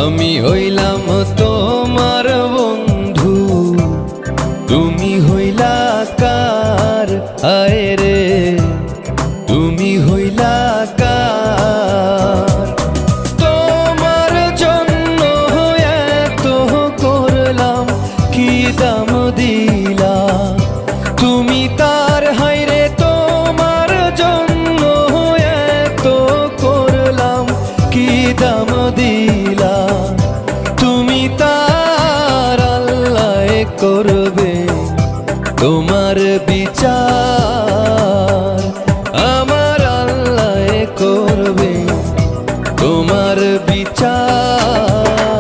আমি হইলাম তোমার বন্ধু, তুমি হইলা কার? আয় রে তুমি হইলা কার? তোমার জন্য এত করলাম, কি দাম দিলা তুমি তার? হায়রে তোমার জন্য এত করলাম, কি দাম দিলা তুমি তার? আল্লাহ করবে তোমার বিচার, আমার আল্লাহ করবে তোমার বিচার।